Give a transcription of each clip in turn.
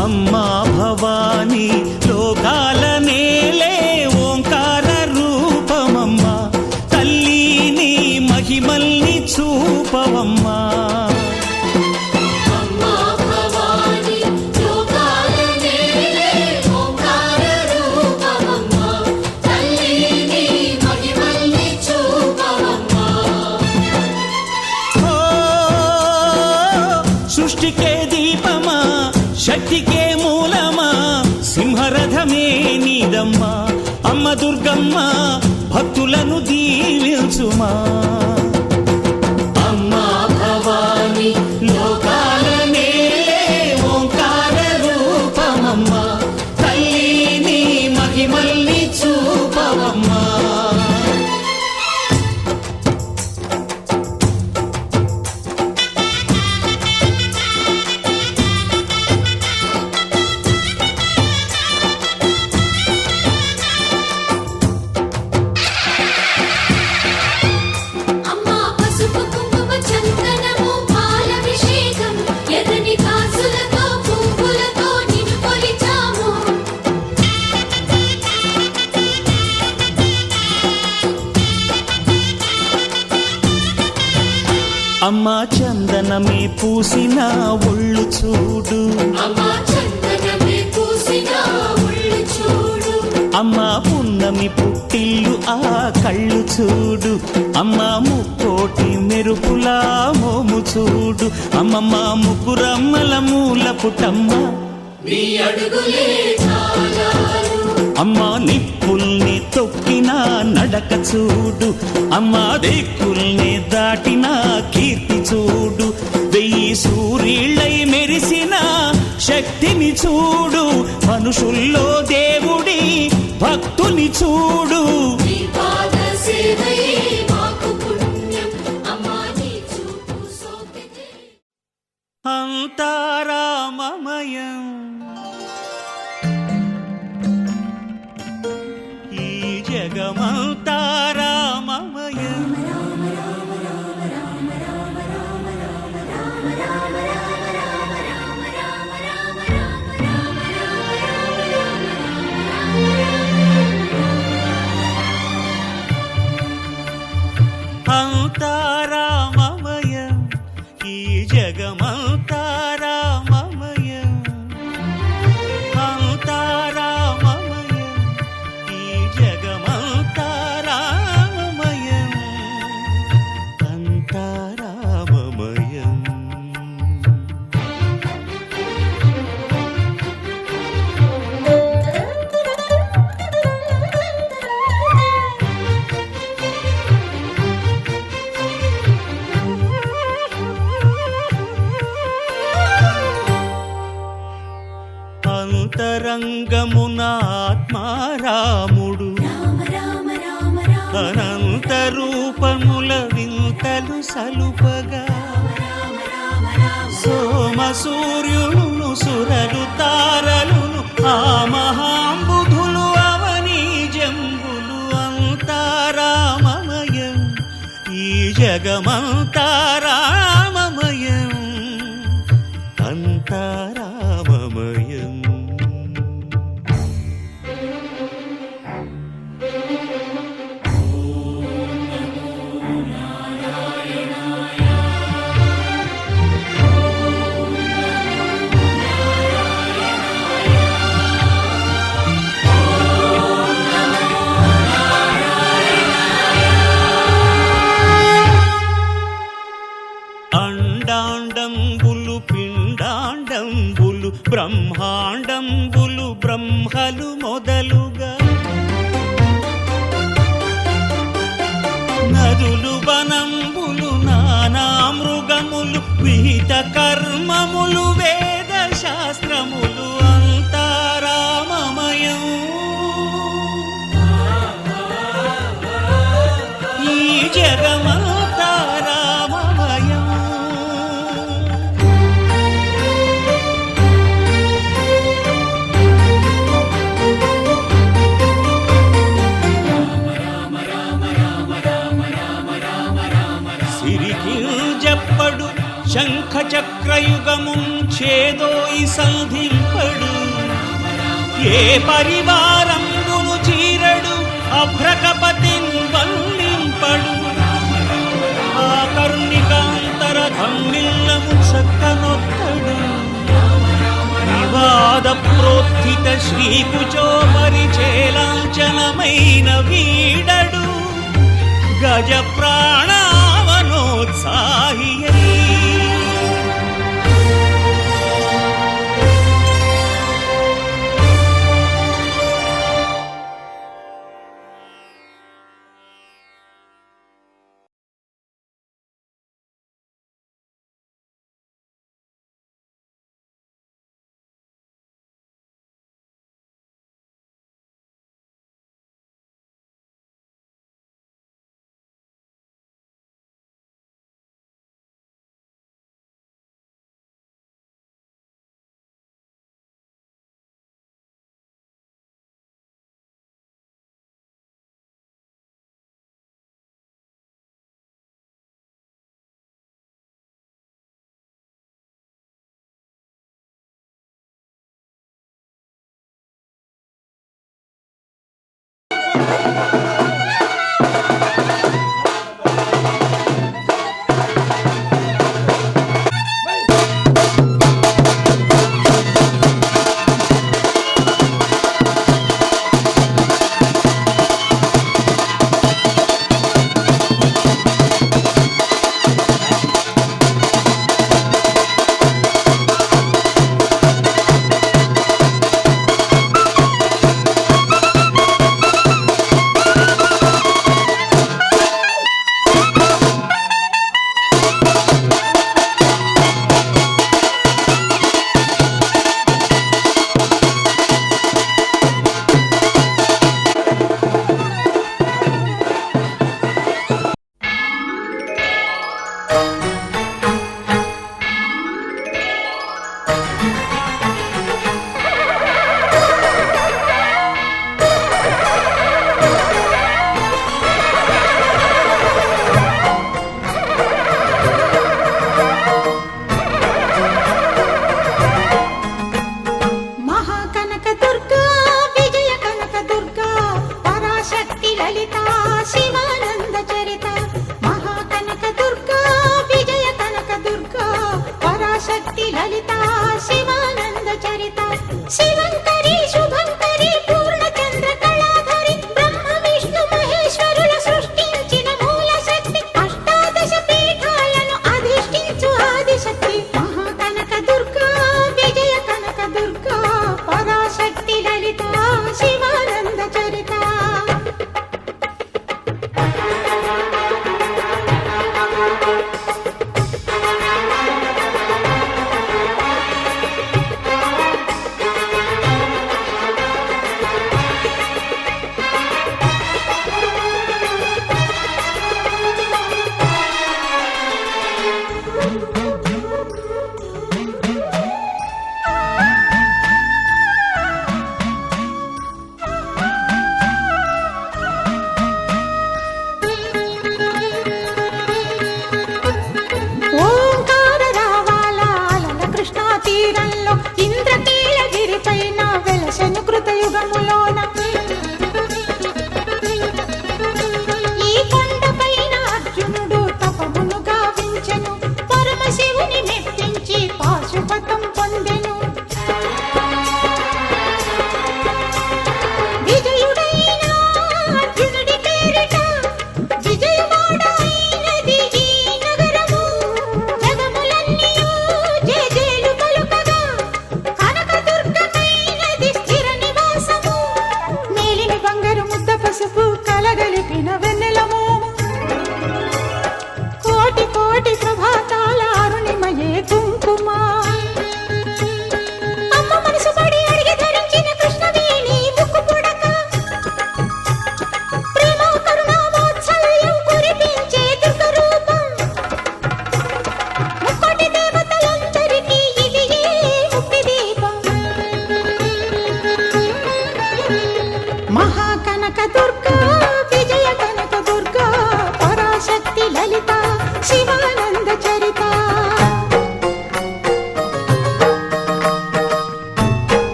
అమ్మా భవానీ లోకాల నేలే ఓంకార రూపమమ్మా తల్లి నీ మహిమల్ని చూపవమ్మా సృష్టికే దీపమా శక్తికే మూలమా సింహరథమే నీదమ్మా అమ్మ దుర్గమ్మ భక్తులను దీవించుమా అమ్మా భవానీ లోకాల నేలే ఓంకార రూపమమ్మా తల్లి నీ మహిమల్ని చూపవమ్మా అమ్మా చందనమే పూసిన ఒళ్ళు చూడు అమ్మా పున్నమి పుట్టిల్లు ఆ కళ్ళు చూడు అమ్మా ముక్కోటి మెరుపులా మోము చూడు అమ్మమ్మ ముగ్గురమ్మల మూల పుటమ్మ అమ్మా నిప్పుల్ని తొక్కిన నడక చూడు అమ్మా దిక్కుల్ని దాటిన కీర్తి చూడు 1000 సూర్యుళ్ళై మెరిసిన శక్తిని చూడు మనుషుల్లో దేవుడి భక్తుని చూడు అంతారామమయం ఈ జగమంతారామమయం అంతారామమయం ఈ జగమంతారామమయం అంతారామమయం ఈ జగమంతారామమయం అంతారామమయం అంతరంగమున ఆత్మారాముడు అనంత రూపముల వింతలు సలుపగా సోమ సూర్యులను సురలు తారలును ఆ మహాంబుధులు అవనీ జంబులు అంతారామమయం ఈ జగమంతారామమయం అంతారామమయం అండాండంబులు పిండాండంబులు బ్రహ్మాండంబులు బ్రహ్మలు మొదలుగా నదులు వనంబులు నానా మృగములు విహిత కర్మములు వేద శాస్త్రములు అంతారామమయం ఈ జగమంతారామమయం విప్పడు శంఖ చక్రయుగమున్ చేదోయి సంధింపడు ఏ పరివారంబును చీరడు అభ్రకపతిన్ వల్లింపడు ఆ కర్ణికాంతర ధమ్మిల్లము చక్కనొత్తడు వివాద ప్రోత్థిత శ్రీకుచో పరిచేలాంఛనమైన వీడడు గజ ప్రాణావనోత్సాహి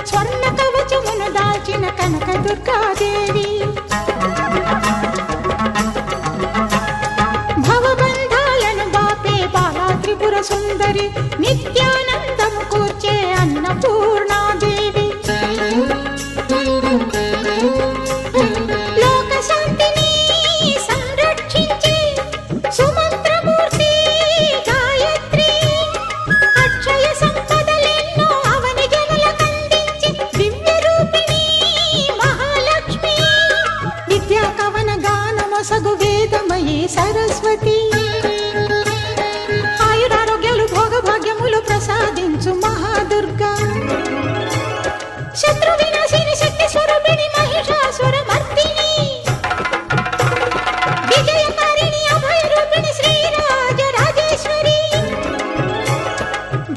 స్వర్ణ కవచమును దాల్చిన కనక దుర్గాదేవి. భవబంధాలను బాపే బాలా త్రిపుర సుందరి, నిత్యానందము కూర్చే అన్నపూర్ణాదేవి. లోక శాంతిని సంరక్షించే సుమంత్రమూర్తి గాయత్రి, అక్షయ సంపదలెన్నో అవని జనులకందించి దివ్య రూపిణి మహాలక్ష్మి. విద్యా కవన గానమొసగు వేదమయీ సరస్వతి, ఆయురారోగ్యాలు భోగభాగ్యములు ప్రసాదించు మహాదుర్గా. శత్రు వినాశిని శక్తి స్వరూపిణి మహిషాసుర మర్దిని, విజయకారిణి అభయ రూపిణి శ్రీరాజ రాజేశ్వరి.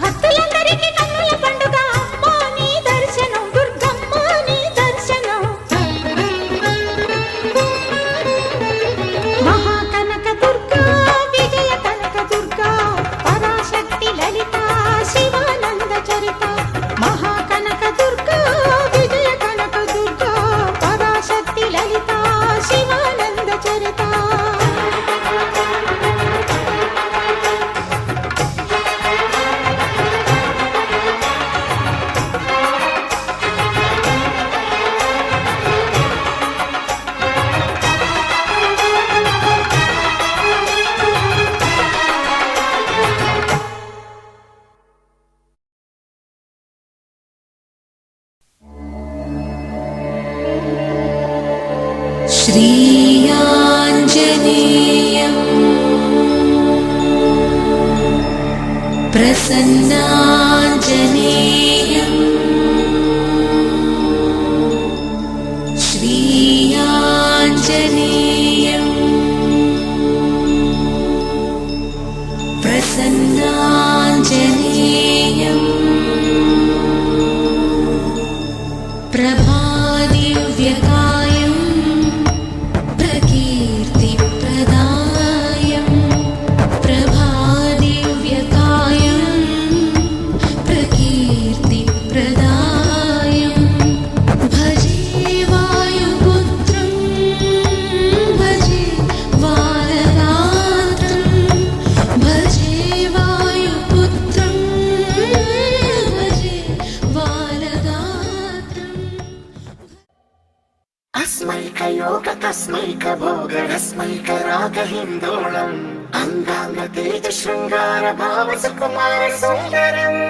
భక్తులందరికీ కన్నుల పండుగ అమ్మా నీ దర్శనం, దుర్గమ్మ నీ దర్శనం. మహాకనక దుర్గా విజయ కనక దుర్గా, పరాశక్తి లలిత శివానంద చరిత. మహాకనక దుర్గా విజయ కనక దుర్గా, పరాశక్తి లలిత శివానంద చరిత. श्रीयाञ्जनेयम् प्रसन्नाञ्जनेयम्, श्रीयाञ्जनेयम् प्रसन्नाञ्जनेयम्. प्रभादिव्यकायम् प्रकीर्तिप्रदायम्, प्रभादिव्यकायम् प्रकीर्तिप्रदायम्. भजे वायुपुत्रं भजे वाररात्रं, भजे वायुपुत्रं भजे वाररात्रम्. अस्मैकयोग तस्मैकभोग रस्मैकरागहिन्दोळम्, अङ्गाङ्ग तेज शृङ्गार भाव सुकुमार सुन्दरम्.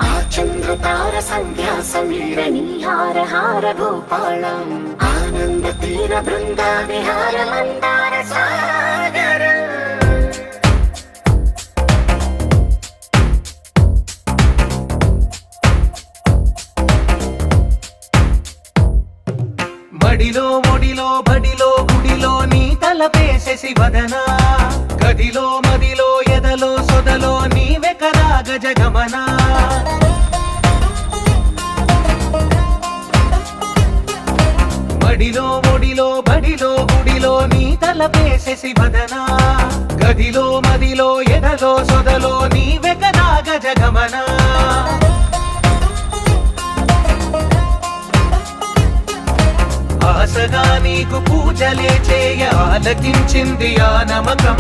आचन्द्रतार सन्ध्या समीर नीहार हार भूपालम्, आनन्द तीर बृन्दा विहार मन्दार सागरम्. మడిలో ఒడిలో బడిలో గుడిలో నీ తలపేసే శివదనా, గదిలో మదిలో ఎదలో సొదలో నీవే కదా గజగమనా. మడిలో ఒడిలో బడిలో గుడిలో నీ తలపేసే శివదనా, గదిలో మదిలో ఎదలో సొదలో నీవే కదా గజగమనా. ఆశగా నీకు పూజలే చేయ ఆలకించింది ఆ నమకం.